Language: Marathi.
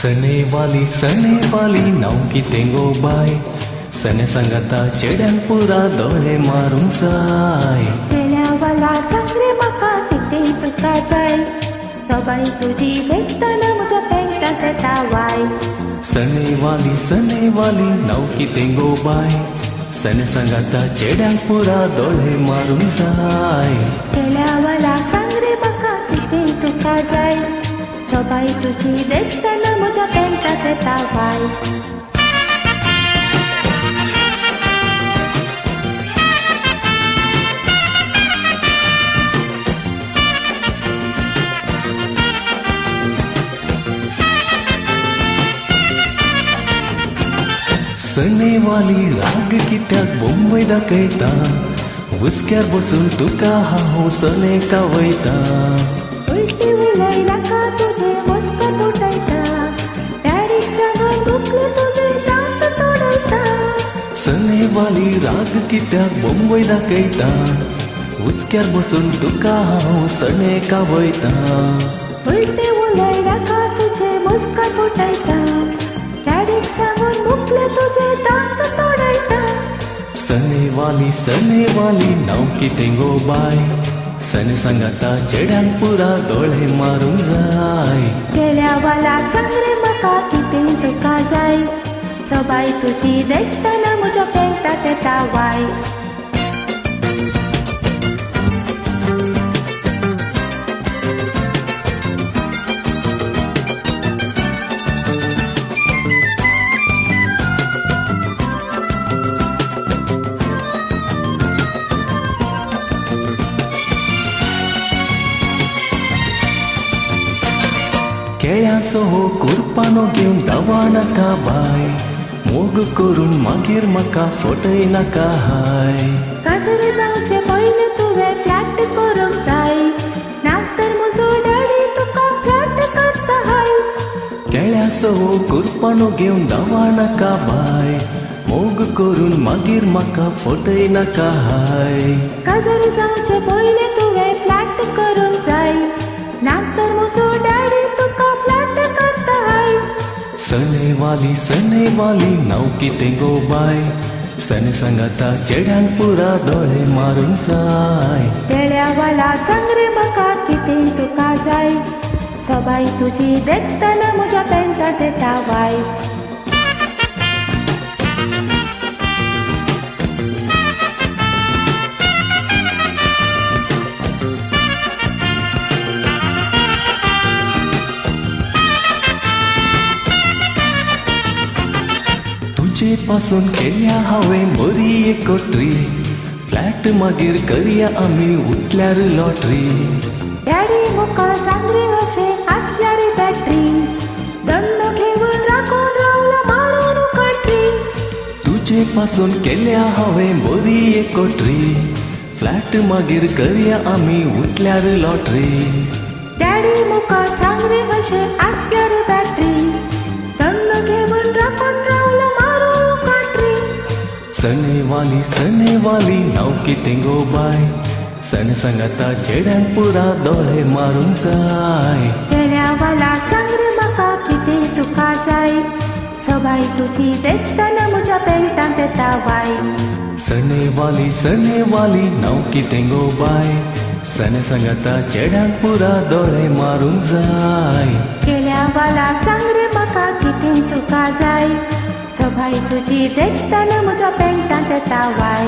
सने वाली नाव की तेंगो बाय सने संगता चेड्यान पुरा दोळे मारून जाय केल्यावाला सासरे म्हाका तिचे तुका जाय सबाई तुजी देखतना म्हज्या पेंटात येता वाय सने वाली नाव की तेंगो बाय सने संगता चेड्यान पुरा दोळे मारून जाय केल्यावाला सासरे म्हाका तिचे तुका जाय सबाई तुजी देखतना म्हज्या पेंटात येता वाय सने वाली राग कित्याक बोंबय दाखयता हुस्क्यार बसून तुका हांव सने कावयता उलटी उलय नाका तुझे मस्त तुटयता डॅडीक सांगून दुखले तुझे दांत तोडयता सने वाली राग कित्याक बोंबय दाखयता हुस्क्यार बसून तुका हांव सने कावयता उलटी उलय नाका तुझे मस्त तुटयता डॅडीक सांगून दुखले तुझे दांत तोडयता सने वाली नाव की तेंगो बाय सने सांगता चेड्यान पुरा दोळे मारून जाय केल्यावाला सांगरे म्हाका कितें तुका जाय सबाई तुजी देखतना म्हज्या पेंटात येता वाय केळ्याचो हो कुरपानो घेवन धांवा नाका बाय मोग करून मागीर म्हाका फटय नाका हाय काजर जावचे पयले तुवें फ्लॅट करूंक जाय नातर म्हजो डॅडी तुका फ्लॅट करता हाय केळ्याचो हो कुरपानो घेवन धांवा नाका बाय मोग करून मागीर म्हाका फटय नाका हाय काजर जावचे पयले तुवें फ्लॅट करूंक जाय नातर म्हजो डॅडी तुका फ्लॅट करता हाय सने वाली नाव की तेंगो बाय सने सांगता चेड्यान पुरा दोळे मारून जाय केल्यावाला सांगरे म्हाका कितें तुका जाय सबाई तुजी देखतना म्हज्या पेंटात येता वाय तुजे पासून केल्या हांवें बरी एक कोठरी फ्लॅट मागीर करया आमी उठल्यार लॉटरी डॅडी म्हाका सांगरे अशें आसल्यार बॅटरी दंड घेवन राखून रावला मारून उकटरी तुजे पासून केल्या हांवें बरी एक कोठरी फ्लॅट मागीर करया आमी उठल्यार लॉटरी डॅडी म्हाका सांगरे अशें आसल्यार बॅटरी दंड घेवन राखून रावला मारून उकटरी सने वाली नाव की तेंगो बाय सने सांगता चेड्यान पुरा दोळे मारून जाय केल्यावाला सांगरे म्हाका कितें तुका जाय सबाई तुजी देखतना म्हज्या पेंटात येता वाय सने वाली नाव की तेंगो बाय सने सांगता चेड्यान पुरा दोळे मारून जाय केल्यावाला सांगरे म्हाका कितें तुका जाय सबाई तुजी देखतना म्हज्या पेंटात येता वाय